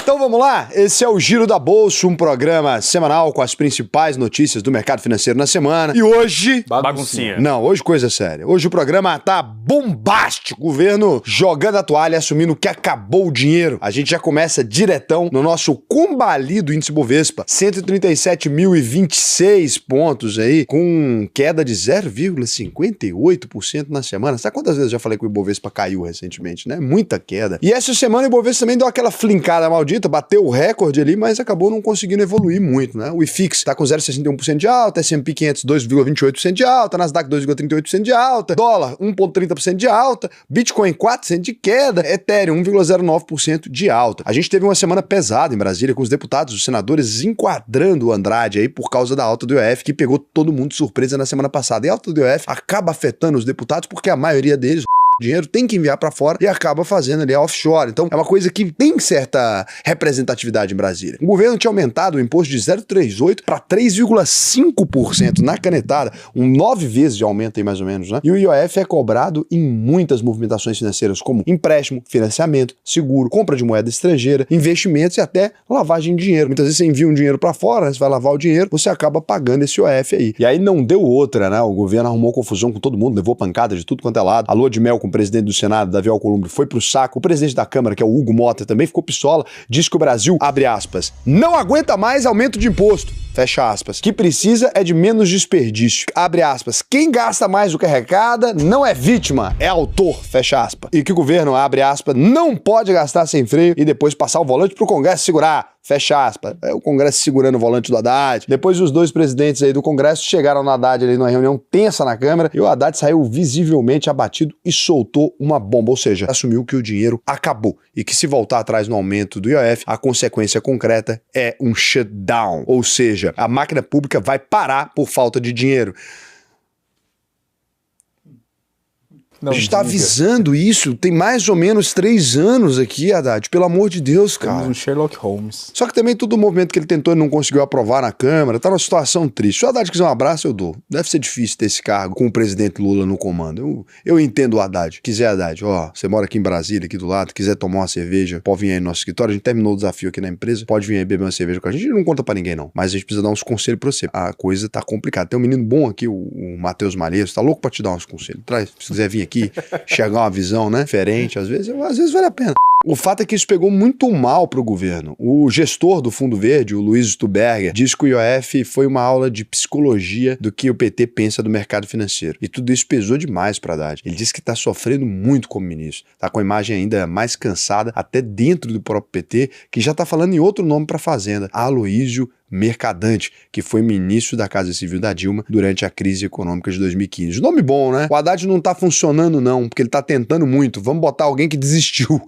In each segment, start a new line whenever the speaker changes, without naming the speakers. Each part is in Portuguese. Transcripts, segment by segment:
Então vamos lá, esse é o Giro da Bolsa, um programa semanal com as principais notícias do mercado financeiro na semana. E hoje...
Baguncinha.
Não, hoje coisa séria. Hoje o programa tá bombástico. O governo jogando a toalha, assumindo que acabou o dinheiro. A gente já começa diretão no nosso combalido índice Bovespa. 137.026 pontos aí, com queda de 0,58% na semana. Sabe quantas vezes eu já falei que o Ibovespa caiu recentemente, né? Muita queda. E essa semana o Ibovespa também deu aquela flincada maldita, bateu o recorde ali, mas acabou não conseguindo evoluir muito, né? O IFIX tá com 0,61% de alta, S&P 500 2,28% de alta, Nasdaq 2,38% de alta, dólar 1,30% de alta, Bitcoin 4% de queda, Ethereum 1,09% de alta. A gente teve uma semana pesada em Brasília, com os deputados, os senadores enquadrando o Andrade aí por causa da alta do IOF, que pegou todo mundo de surpresa na semana passada. E a alta do IOF acaba afetando os deputados porque a maioria deles... dinheiro tem que enviar para fora e acaba fazendo ali a offshore. Então é uma coisa que tem certa representatividade em Brasília. O governo tinha aumentado o imposto de 0,38 para 3,5% na canetada, 9 vezes de aumento aí mais ou menos, né? E o IOF é cobrado em muitas movimentações financeiras, como empréstimo, financiamento, seguro, compra de moeda estrangeira, investimentos e até lavagem de dinheiro. Muitas vezes você envia um dinheiro para fora, você vai lavar o dinheiro, você acaba pagando esse IOF aí. E aí não deu outra, né? O governo arrumou confusão com todo mundo, levou pancada de tudo quanto é lado. A lua de mel com o presidente do Senado, Davi Alcolumbre, foi pro saco. O presidente da Câmara, que é o Hugo Mota, também ficou pistola, diz que o Brasil, abre aspas, não aguenta mais aumento de imposto, fecha aspas, que precisa é de menos desperdício, abre aspas, quem gasta mais do que arrecada não é vítima, é autor, fecha aspas, e que o governo, abre aspas, não pode gastar sem freio e depois passar o volante pro Congresso segurar, fecha aspas. É o Congresso segurando o volante do Haddad. Depois os dois presidentes aí do Congresso chegaram no Haddad ali numa reunião tensa na Câmara e o Haddad saiu visivelmente abatido e soltou uma bomba, ou seja, assumiu que o dinheiro acabou e que se voltar atrás no aumento do IOF, a consequência concreta é um shutdown, ou seja, a máquina pública vai parar por falta de dinheiro.
Não,
a gente tá avisando isso, tem mais ou menos 3 anos aqui, Haddad, pelo amor de Deus, cara.
Temos um Sherlock Holmes.
Só que também todo o movimento que ele tentou e não conseguiu aprovar na Câmara, tá numa situação triste. Se o Haddad quiser um abraço, eu dou. Deve ser difícil ter esse cargo com o presidente Lula no comando. Eu entendo o Haddad. Quiser, Haddad, ó, você mora aqui em Brasília, aqui do lado, quiser tomar uma cerveja, pode vir aí no nosso escritório, a gente terminou o desafio aqui na empresa, pode vir aí beber uma cerveja com a gente não conta pra ninguém não, mas a gente precisa dar uns conselhos pra você. A coisa tá complicada. Tem um menino bom aqui, o Matheus Malheiro, tá louco pra te dar uns conselhos. Traz, se quiser vir aqui, chegar uma visão, né, diferente, às vezes vale a pena. O fato é que isso pegou muito mal para o governo. O gestor do Fundo Verde, o Luiz Stuberger, diz que o IOF foi uma aula de psicologia do que o PT pensa do mercado financeiro. E tudo isso pesou demais para Haddad. Ele diz que está sofrendo muito como ministro. Está com a imagem ainda mais cansada, até dentro do próprio PT, que já está falando em outro nome para a Fazenda, Aloísio Mercadante, que foi ministro da Casa Civil da Dilma durante a crise econômica de 2015. Nome bom, né? O Haddad não tá funcionando não, porque ele tá tentando muito. Vamos botar alguém que desistiu.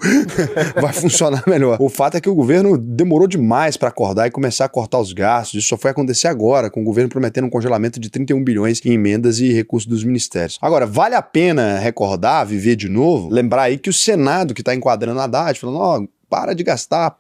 Vai funcionar melhor. O fato é que o governo demorou demais para acordar e começar a cortar os gastos. Isso só foi acontecer agora, com o governo prometendo um congelamento de 31 bilhões em emendas e recursos dos ministérios. Agora, vale a pena recordar, viver de novo, lembrar aí que o Senado, que tá enquadrando a Haddad, falando, ó, para de gastar,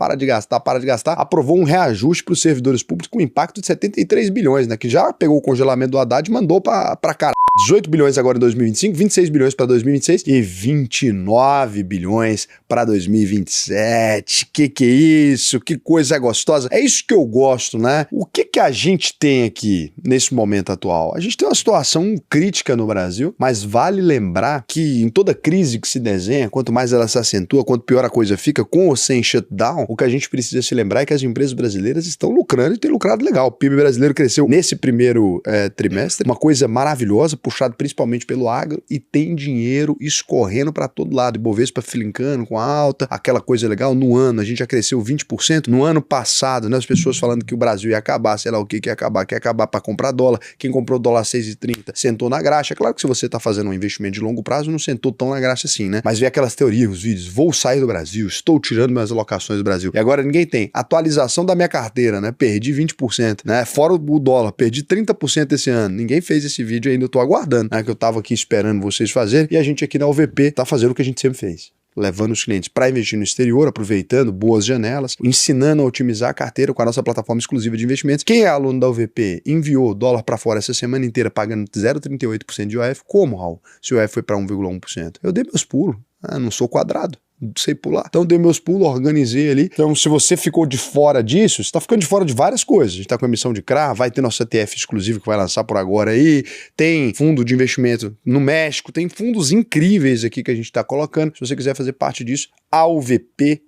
aprovou um reajuste para os servidores públicos com impacto de 73 bilhões, né? Que já pegou o congelamento do Haddad e mandou para cara. 18 bilhões agora em 2025, 26 bilhões para 2026 e 29 bilhões para 2027. Que é isso? Que coisa gostosa. É isso que eu gosto, né? O que a gente tem aqui nesse momento atual? A gente tem uma situação crítica no Brasil, mas vale lembrar que em toda crise que se desenha, quanto mais ela se acentua, quanto pior a coisa fica, com ou sem shutdown, o que a gente precisa se lembrar é que as empresas brasileiras estão lucrando e têm lucrado legal. O PIB brasileiro cresceu nesse primeiro trimestre, uma coisa maravilhosa, puxado principalmente pelo agro, e tem dinheiro escorrendo para todo lado. Ibovespa flincando com a alta, aquela coisa legal. No ano a gente já cresceu 20%. No ano passado, né, as pessoas falando que o Brasil ia acabar, sei lá o que ia acabar, quer acabar para comprar dólar. Quem comprou dólar 6,30 sentou na graxa. É claro que se você está fazendo um investimento de longo prazo, não sentou tão na graxa assim, né? Mas vê aquelas teorias, os vídeos, vou sair do Brasil, estou tirando minhas alocações do Brasil. E agora ninguém tem. Atualização da minha carteira, né? Perdi 20%, né? Fora o dólar, perdi 30% esse ano. Ninguém fez esse vídeo ainda, eu tô aguardando, né? Que eu tava aqui esperando vocês fazerem, e a gente aqui na UVP tá fazendo o que a gente sempre fez. Levando os clientes para investir no exterior, aproveitando boas janelas, ensinando a otimizar a carteira com a nossa plataforma exclusiva de investimentos. Quem é aluno da UVP enviou dólar para fora essa semana inteira pagando 0,38% de IOF. Como, Raul? Se o IOF foi para 1,1%. Eu dei meus pulos. Não sou quadrado. sei pular. Então dei meus pulos, organizei ali. Então se você ficou de fora disso, você tá ficando de fora de várias coisas. A gente tá com emissão de CRA, vai ter nosso ETF exclusivo que vai lançar por agora aí, tem fundo de investimento no México, tem fundos incríveis aqui que a gente tá colocando. Se você quiser fazer parte disso, alvp.com.br,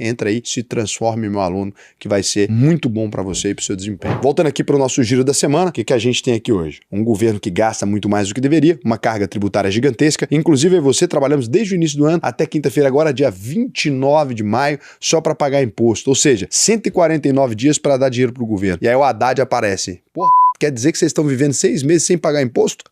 entra aí, se transforme meu aluno, que vai ser muito bom para você e para o seu desempenho. Voltando aqui para o nosso giro da semana, o que a gente tem aqui hoje? Um governo que gasta muito mais do que deveria, uma carga tributária gigantesca, inclusive eu e você trabalhamos desde o início do ano até quinta-feira agora, dia 29 de maio, só para pagar imposto, ou seja, 149 dias para dar dinheiro pro governo. E aí o Haddad aparece, porra, quer dizer que vocês estão vivendo 6 meses sem pagar imposto?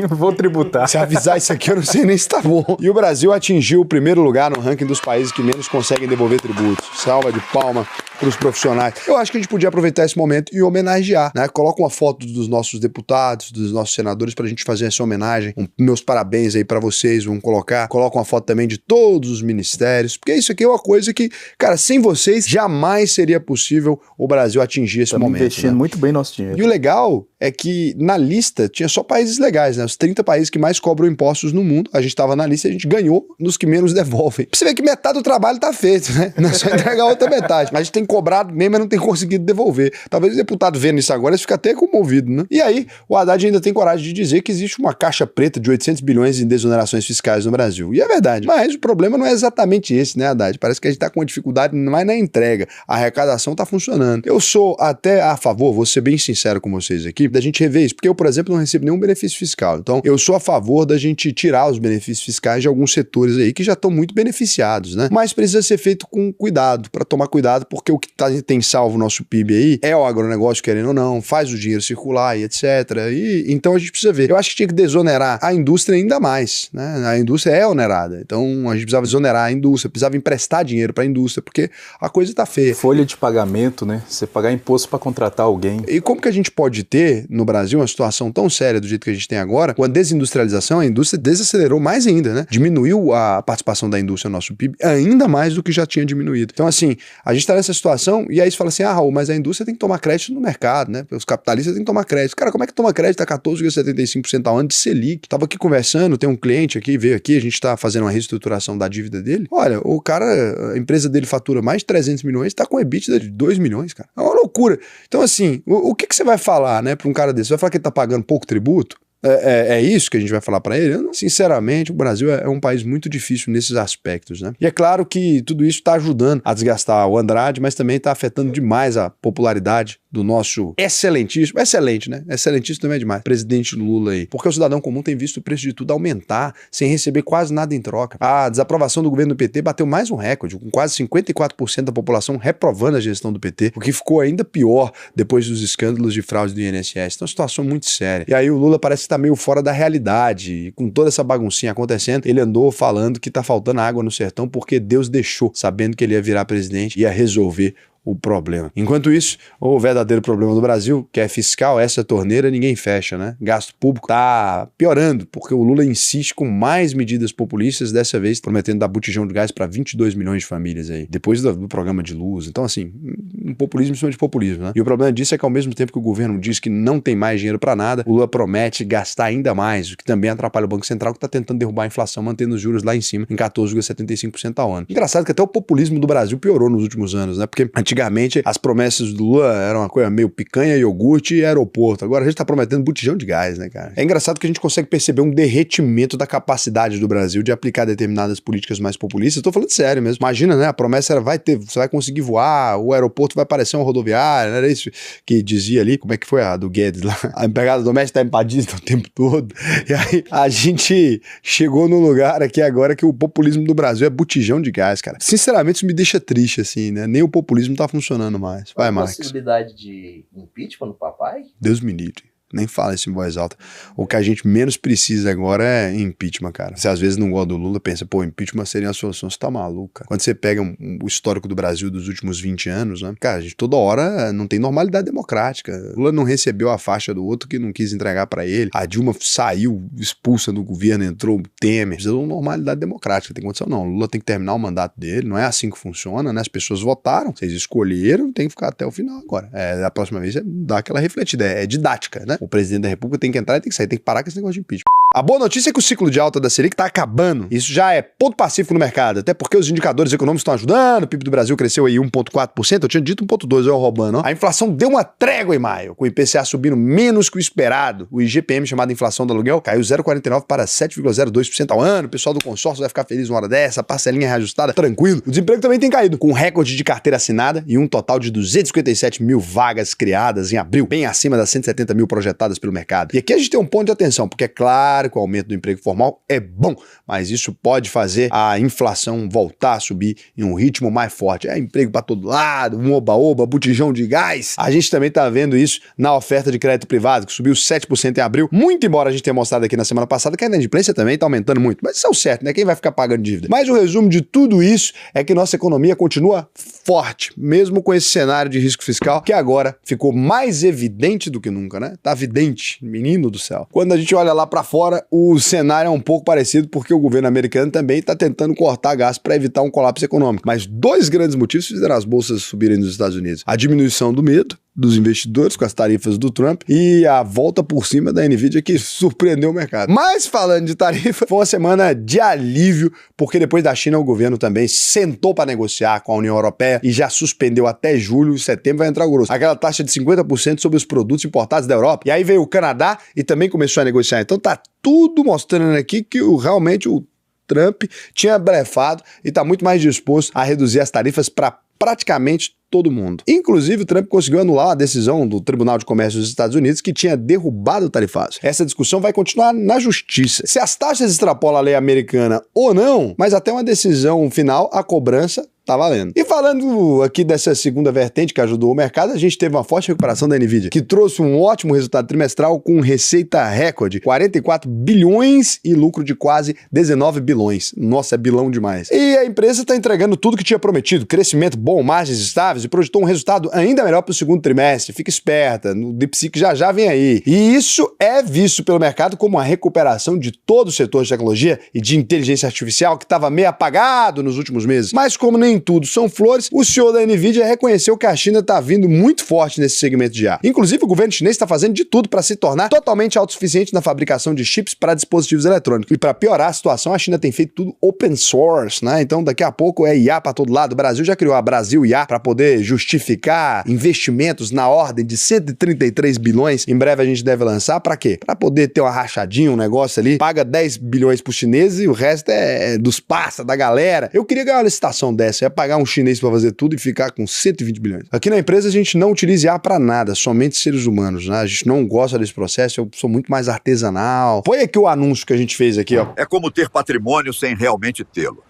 Vou tributar.
Se avisar isso aqui, eu não sei nem se tá bom. E o Brasil atingiu o primeiro lugar no ranking dos países que menos conseguem devolver tributos. Salva de palma pros profissionais. Eu acho que a gente podia aproveitar esse momento e homenagear, né? Coloca uma foto dos nossos deputados, dos nossos senadores pra gente fazer essa homenagem. Meus parabéns aí pra vocês, vamos colocar. Coloca uma foto também de todos os ministérios, porque isso aqui é uma coisa que, cara, sem vocês jamais seria possível o Brasil atingir esse momento.
Investindo, né, muito bem nosso dinheiro.
E o legal é que na lista tinha só países legais, né? Os 30 países que mais cobram impostos no mundo. A gente tava na lista e a gente ganhou nos que menos devolvem. Pra você ver que metade do trabalho tá feito, né? Não é só entregar a outra metade. A gente tem cobrado mesmo, mas não tem conseguido devolver. Talvez o deputado vendo isso agora, ele fica até comovido, né? E aí, o Haddad ainda tem coragem de dizer que existe uma caixa preta de 800 bilhões em desonerações fiscais no Brasil. E é verdade. Mas o problema não é exatamente esse, né, Haddad? Parece que a gente tá com uma dificuldade mais na entrega. A arrecadação tá funcionando. Eu sou até a favor, vou ser bem sincero com vocês aqui, da gente rever isso. Porque eu, por exemplo, não recebo nenhum benefício fiscal. Então, eu sou a favor da gente tirar os benefícios fiscais de alguns setores aí que já estão muito beneficiados, né? Mas precisa ser feito com cuidado, para tomar cuidado, porque o que tem salvo o nosso PIB aí é o agronegócio, querendo ou não, faz o dinheiro circular e etc. E então a gente precisa ver. Eu acho que tinha que desonerar a indústria ainda mais, né? A indústria é onerada. Então a gente precisava desonerar a indústria, precisava emprestar dinheiro para a indústria, porque a coisa tá feia.
Folha de pagamento, né? Você pagar imposto para contratar alguém.
E como que a gente pode ter no Brasil uma situação tão séria do jeito que a gente tem agora, com a desindustrialização, a indústria desacelerou mais ainda, né? Diminuiu a participação da indústria no nosso PIB ainda mais do que já tinha diminuído. Então, assim, a gente tá nessa situação e aí você fala assim, ah, Raul, mas a indústria tem que tomar crédito no mercado, né? Os capitalistas têm que tomar crédito. Cara, como é que toma crédito a 14,75% ao ano de Selic? Tava aqui conversando, tem um cliente aqui, veio aqui, a gente tá fazendo uma reestruturação da dívida dele. Olha, o cara, a empresa dele fatura mais de 300 milhões, tá com EBITDA de 2 milhões, cara. É uma loucura. Então, assim, o que você vai falar, né, pra um cara desse? Você vai falar que ele tá pagando pouco tributo? É isso que a gente vai falar para ele? Sinceramente, o Brasil é um país muito difícil nesses aspectos, né? E é claro que tudo isso está ajudando a desgastar o Andrade, mas também está afetando demais a popularidade do nosso excelentíssimo, excelente, né? Excelentíssimo também é demais, presidente Lula aí. Porque o cidadão comum tem visto o preço de tudo aumentar sem receber quase nada em troca. A desaprovação do governo do PT bateu mais um recorde, com quase 54% da população reprovando a gestão do PT, o que ficou ainda pior depois dos escândalos de fraude do INSS. Então, é uma situação muito séria. E aí o Lula parece que tá meio fora da realidade, e com toda essa baguncinha acontecendo, ele andou falando que tá faltando água no sertão porque Deus deixou, sabendo que ele ia virar presidente e ia resolver o problema. Enquanto isso, o verdadeiro problema do Brasil, que é fiscal, essa torneira ninguém fecha, né? Gasto público tá piorando, porque o Lula insiste com mais medidas populistas, dessa vez prometendo dar botijão de gás para 22 milhões de famílias aí, depois do programa de luz. Então, assim, um populismo em cima de populismo, né? E o problema disso é que ao mesmo tempo que o governo diz que não tem mais dinheiro para nada, o Lula promete gastar ainda mais, o que também atrapalha o Banco Central, que tá tentando derrubar a inflação, mantendo os juros lá em cima, em 14,75% ao ano. Engraçado que até o populismo do Brasil piorou nos últimos anos, né? Porque antigamente, as promessas do Lula eram uma coisa meio picanha, iogurte e aeroporto. Agora a gente tá prometendo botijão de gás, né, cara? É engraçado que a gente consegue perceber um derretimento da capacidade do Brasil de aplicar determinadas políticas mais populistas. Tô falando sério mesmo. Imagina, né? A promessa era, você vai conseguir voar, o aeroporto vai parecer uma rodoviária, não era isso que dizia ali? Como é que foi a do Guedes lá? A empregada doméstica tá empadida o tempo todo. E aí a gente chegou num lugar aqui agora que o populismo do Brasil é botijão de gás, cara. Sinceramente, isso me deixa triste, assim, né? Nem o populismo tá funcionando mais. Vai, Marcos.
Possibilidade de impeachment no papai?
Deus me livre. Nem fala isso em voz alta. O que a gente menos precisa agora é impeachment, cara. Você às vezes não gosta do Lula, pensa, pô, impeachment seria a solução. Você tá maluco, cara. Quando você pega o histórico do Brasil dos últimos 20 anos, né? Cara, a gente toda hora não tem normalidade democrática. O Lula não recebeu a faixa do outro que não quis entregar pra ele. A Dilma saiu expulsa do governo, entrou o Temer. Precisa de uma normalidade democrática. Tem condição não. O Lula tem que terminar o mandato dele. Não é assim que funciona, né? As pessoas votaram, vocês escolheram, tem que ficar até o final agora. Da próxima vez é dar aquela refletida. É didática, né? O presidente da República tem que entrar e tem que sair, tem que parar com esse negócio de impeachment. A boa notícia é que o ciclo de alta da Selic tá acabando. Isso já é ponto pacífico no mercado, até porque os indicadores econômicos estão ajudando, o PIB do Brasil cresceu aí 1,4%, eu tinha dito 1,2%, eu roubando, ó. A inflação deu uma trégua em maio, com o IPCA subindo menos que o esperado. O IGPM, chamado inflação do aluguel, caiu 0,49% para 7,02% ao ano. O pessoal do consórcio vai ficar feliz uma hora dessa, a parcelinha reajustada, tranquilo. O desemprego também tem caído, com um recorde de carteira assinada e um total de 257 mil vagas criadas em abril, bem acima das 170 mil projetadas pelo mercado. E aqui a gente tem um ponto de atenção, porque é claro que o aumento do emprego formal é bom, mas isso pode fazer a inflação voltar a subir em um ritmo mais forte. É emprego para todo lado, um oba-oba, botijão de gás. A gente também tá vendo isso na oferta de crédito privado, que subiu 7% em abril, muito embora a gente tenha mostrado aqui na semana passada que a inadimplência também tá aumentando muito. Mas isso é o certo, né? Quem vai ficar pagando dívida? Mas o resumo de tudo isso é que nossa economia continua forte, mesmo com esse cenário de risco fiscal, que agora ficou mais evidente do que nunca, né? Tá evidente, menino do céu. Quando a gente olha lá pra fora, o cenário é um pouco parecido, porque o governo americano também está tentando cortar gasto para evitar um colapso econômico. Mas dois grandes motivos fizeram as bolsas subirem nos Estados Unidos: a diminuição do medo dos investidores com as tarifas do Trump e a volta por cima da Nvidia, que surpreendeu o mercado. Mas falando de tarifa, foi uma semana de alívio, porque depois da China o governo também sentou para negociar com a União Europeia e já suspendeu até julho e setembro vai entrar o grosso. Aquela taxa de 50% sobre os produtos importados da Europa. E aí veio o Canadá e também começou a negociar. Então tá tudo mostrando aqui que realmente o Trump tinha blefado e está muito mais disposto a reduzir as tarifas para praticamente todo mundo. Inclusive, o Trump conseguiu anular a decisão do Tribunal de Comércio dos Estados Unidos que tinha derrubado o tarifaço. Essa discussão vai continuar na justiça. Se as taxas extrapolam a lei americana ou não, mas até uma decisão final, a cobrança tá valendo. E falando aqui dessa segunda vertente que ajudou o mercado, a gente teve uma forte recuperação da Nvidia, que trouxe um ótimo resultado trimestral com receita recorde, 44 bilhões e lucro de quase 19 bilhões. Nossa, é bilão demais. E a empresa está entregando tudo que tinha prometido, crescimento bom, margens estáveis e projetou um resultado ainda melhor para o segundo trimestre. Fica esperta, no DeepSeek já vem aí. E isso é visto pelo mercado como uma recuperação de todo o setor de tecnologia e de inteligência artificial que estava meio apagado nos últimos meses. Mas como nem tudo são flores, o CEO da Nvidia reconheceu que a China está vindo muito forte nesse segmento de IA. Inclusive, o governo chinês está fazendo de tudo para se tornar totalmente autossuficiente na fabricação de chips para dispositivos eletrônicos. E para piorar a situação, a China tem feito tudo open source, né? Então, daqui a pouco é IA para todo lado. O Brasil já criou a Brasil IA para poder justificar investimentos na ordem de 133 bilhões. Em breve a gente deve lançar. Para quê? Para poder ter uma rachadinha, um negócio ali. Paga 10 bilhões para os chineses e o resto é dos passa, da galera. Eu queria ganhar uma licitação dessa. É pagar um chinês para fazer tudo e ficar com 120 bilhões. Aqui na empresa a gente não utiliza IA para nada, somente seres humanos, né? A gente não gosta desse processo, eu sou muito mais artesanal. Põe aqui o anúncio que a gente fez aqui, ó.
É como ter patrimônio sem realmente tê-lo.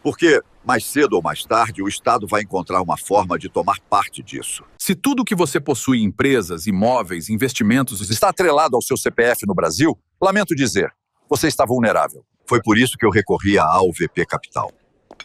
Porque, mais cedo ou mais tarde, o Estado vai encontrar uma forma de tomar parte disso.
Se tudo que você possui, empresas, imóveis, investimentos,
Está atrelado ao seu CPF no Brasil, lamento dizer, você está vulnerável. Foi por isso que eu recorri à AUVP Capital.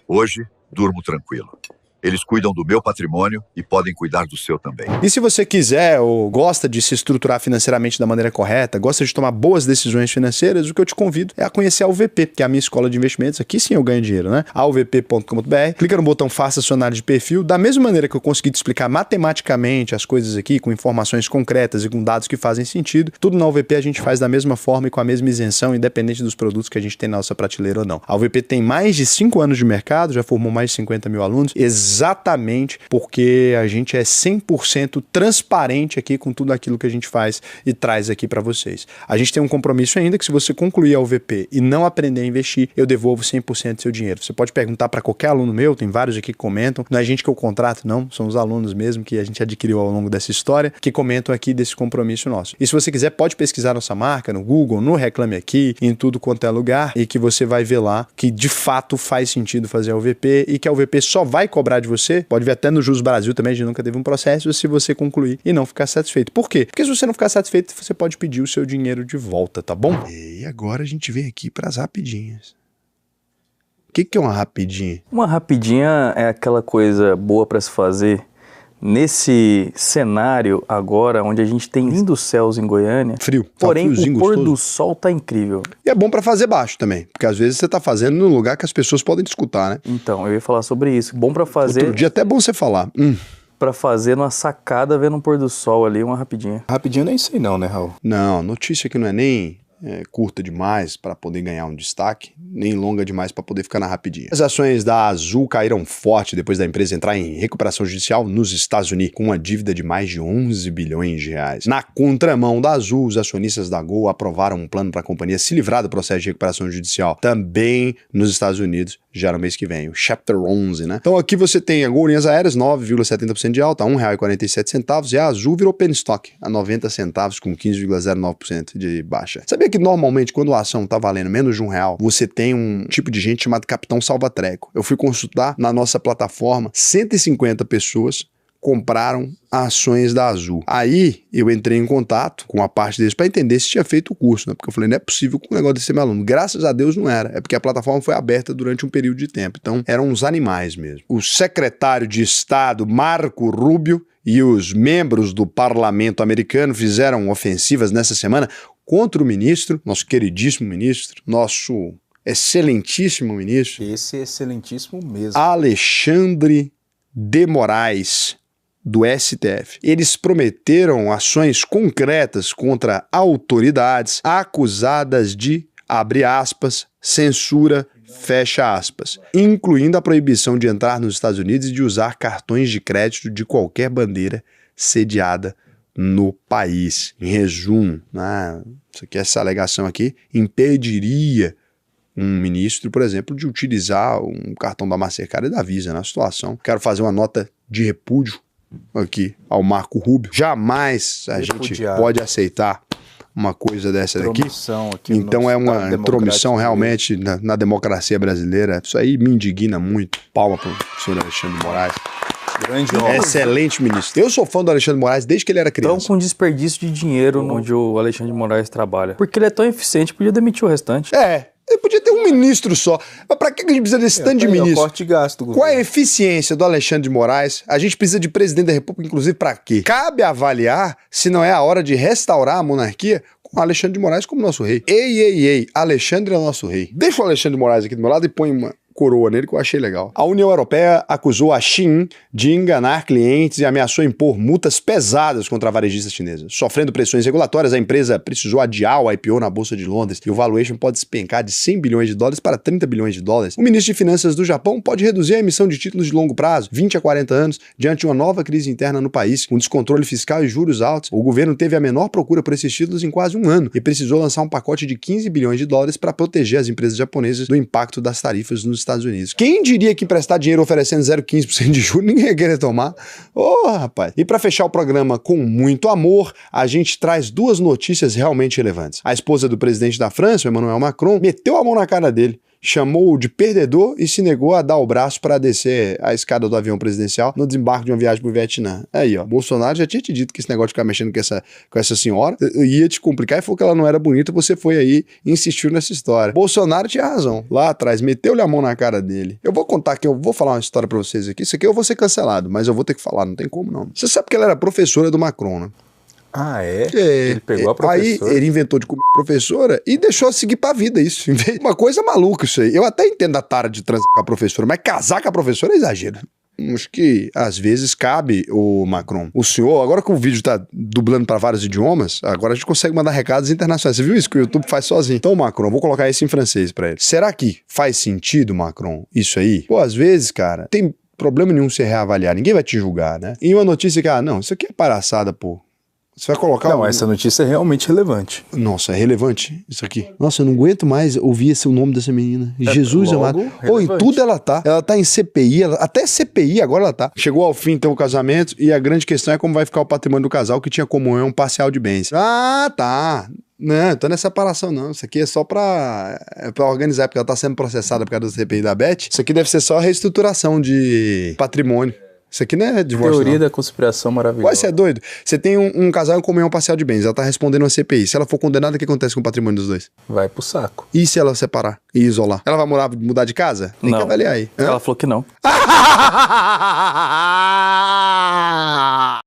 Hoje, durmo tranquilo. Eles cuidam do meu patrimônio e podem cuidar do seu também.
E se você quiser ou gosta de se estruturar financeiramente da maneira correta, gosta de tomar boas decisões financeiras, o que eu te convido é a conhecer a UVP, que é a minha escola de investimentos. Aqui sim eu ganho dinheiro, né? auvp.com.br. Clica no botão Faça sua análise de perfil. Da mesma maneira que eu consegui te explicar matematicamente as coisas aqui, com informações concretas e com dados que fazem sentido, tudo na UVP a gente faz da mesma forma e com a mesma isenção, independente dos produtos que a gente tem na nossa prateleira ou não. A UVP tem mais de 5 anos de mercado, já formou mais de 50 mil alunos, exatamente porque a gente é 100% transparente aqui com tudo aquilo que a gente faz e traz aqui para vocês. A gente tem um compromisso ainda que se você concluir a UVP e não aprender a investir, eu devolvo 100% do seu dinheiro. Você pode perguntar para qualquer aluno meu, tem vários aqui que comentam, não é gente que eu contrato não, são os alunos mesmo que a gente adquiriu ao longo dessa história, que comentam aqui desse compromisso nosso. E se você quiser, pode pesquisar nossa marca no Google, no Reclame Aqui, em tudo quanto é lugar, e que você vai ver lá que de fato faz sentido fazer a UVP e que a UVP só vai cobrar de você, pode ver até no Juros Brasil também, a gente nunca teve um processo, se você concluir e não ficar satisfeito. Por quê? Porque se você não ficar satisfeito, você pode pedir o seu dinheiro de volta, tá bom? E agora a gente vem aqui para as rapidinhas. O que é uma rapidinha?
Uma rapidinha é aquela coisa boa para se fazer nesse cenário agora, onde a gente tem lindos céus em Goiânia.
Frio.
Porém,
friozinho,
o pôr
gostoso.
do sol tá incrível.
E é bom para fazer baixo também, porque às vezes você tá fazendo num lugar que as pessoas podem te escutar, né?
Então, eu ia falar sobre isso. Bom para fazer...
Outro dia até é bom você falar.
Pra fazer numa sacada, vendo um pôr do sol ali, uma rapidinha.
rapidinho nem sei não, né, Raul?
Não, notícia que não é nem curta demais para poder ganhar um destaque, nem longa demais para poder ficar na rapidinha. As ações da Azul caíram forte depois da empresa entrar em recuperação judicial nos Estados Unidos, com uma dívida de mais de 11 bilhões de reais. Na contramão da Azul, os acionistas da Gol aprovaram um plano para a companhia se livrar do processo de recuperação judicial, também nos Estados Unidos, já no mês que vem, o Chapter 11, né? Então aqui você tem a Gol Linhas Aéreas, 9,70% de alta, a R$1,47, e a Azul virou penny stock, a 90 centavos, com 15,09% de baixa. Sabia que normalmente quando a ação tá valendo menos de R$1, você tem um tipo de gente chamado Capitão Salvatreco. Eu fui consultar na nossa plataforma, 150 pessoas compraram ações da Azul. Aí eu entrei em contato com a parte deles para entender se tinha feito o curso, né? Porque eu falei, não é possível que um negócio desse meu aluno. Graças a Deus não era. É porque a plataforma foi aberta durante um período de tempo. Então eram uns animais mesmo. O secretário de Estado, Marco Rubio, e os membros do parlamento americano fizeram ofensivas nessa semana contra o ministro, nosso queridíssimo ministro, nosso excelentíssimo ministro.
Esse excelentíssimo mesmo.
Alexandre de Moraes, do STF. Eles prometeram ações concretas contra autoridades acusadas de, abre aspas, censura, fecha aspas, incluindo a proibição de entrar nos Estados Unidos e de usar cartões de crédito de qualquer bandeira sediada no país. Em resumo, essa alegação aqui impediria um ministro, por exemplo, de utilizar um cartão da Mastercard e da Visa na situação. Quero fazer uma nota de repúdio aqui ao Marco Rubio. Jamais a gente pode aceitar uma coisa dessa daqui. Então é uma intromissão realmente na democracia brasileira. Isso aí me indigna muito. Palma para o senhor Alexandre de Moraes.
Grande homem.
Excelente ministro. Eu sou fã do Alexandre de Moraes desde que ele era criança.
Então, com desperdício de dinheiro onde o Alexandre de Moraes trabalha. Porque ele é tão eficiente, podia demitir o restante.
Ele podia ter um ministro só. Mas pra que a gente precisa desse tanto de ministro?
Corte de gasto,
qual é a eficiência do Alexandre de Moraes? A gente precisa de presidente da República, inclusive, pra quê? Cabe avaliar se não é a hora de restaurar a monarquia com o Alexandre de Moraes como nosso rei. Ei, Alexandre é o nosso rei. Deixa o Alexandre de Moraes aqui do meu lado e põe uma coroa nele que eu achei legal. A União Europeia acusou a Shein de enganar clientes e ameaçou impor multas pesadas contra a varejista chinesa. Sofrendo pressões regulatórias, a empresa precisou adiar o IPO na Bolsa de Londres e o valuation pode despencar de 100 bilhões de dólares para 30 bilhões de dólares. O ministro de Finanças do Japão pode reduzir a emissão de títulos de longo prazo, 20 a 40 anos, diante de uma nova crise interna no país, com descontrole fiscal e juros altos. O governo teve a menor procura por esses títulos em quase um ano e precisou lançar um pacote de 15 bilhões de dólares para proteger as empresas japonesas do impacto das tarifas nos Estados Unidos. Quem diria que emprestar dinheiro oferecendo 0,15% de juros ninguém ia querer tomar? Rapaz. E para fechar o programa com muito amor, a gente traz duas notícias realmente relevantes. A esposa do presidente da França, Emmanuel Macron, meteu a mão na cara dele, chamou-o de perdedor e se negou a dar o braço para descer a escada do avião presidencial no desembarque de uma viagem pro Vietnã. Aí, Bolsonaro já tinha te dito que esse negócio de ficar mexendo com essa senhora ia te complicar e falou que ela não era bonita, você foi aí e insistiu nessa história. Bolsonaro tinha razão. Lá atrás, meteu-lhe a mão na cara dele. Eu vou contar aqui, eu vou falar uma história pra vocês aqui. Isso aqui eu vou ser cancelado, mas eu vou ter que falar, não tem como não. Você sabe que ela era professora do Macron, né?
Ah, é? Ele pegou a professora.
Aí ele inventou de comer a professora e deixou seguir pra vida isso. Uma coisa maluca isso aí. Eu até entendo a tara de transar com a professora, mas casar com a professora é exagero. Acho que às vezes cabe o Macron. O senhor, agora que o vídeo tá dublando para vários idiomas, agora a gente consegue mandar recados internacionais. Você viu isso que o YouTube faz sozinho? Então, Macron, vou colocar isso em francês para ele. Será que faz sentido, Macron, isso aí? Pô, às vezes, cara, tem problema nenhum você reavaliar. Ninguém vai te julgar, né? E uma notícia que, não, isso aqui é palhaçada, pô. Você vai colocar...
Não, essa notícia é realmente relevante.
Nossa, é relevante isso aqui. Nossa, eu não aguento mais ouvir o nome dessa menina. Jesus amado. Em tudo ela tá. Ela tá em CPI, até CPI agora ela tá. Chegou ao fim, então, o casamento, e a grande questão é como vai ficar o patrimônio do casal que tinha comunhão parcial de bens. Ah, tá. Não, tô nessa separação não. Isso aqui é só pra organizar, porque ela tá sendo processada por causa da CPI da Beth. Isso aqui deve ser só a reestruturação de patrimônio. Isso aqui não é divórcio,
Teoria
não.
da conspiração maravilhosa.
Você é doido? Você tem um casal em comunhão parcial de bens, ela tá respondendo uma CPI. Se ela for condenada, o que acontece com o patrimônio dos dois?
Vai pro saco.
E se ela separar e isolar? Ela vai mudar de casa? Tem que avaliar aí.
Ela falou que não.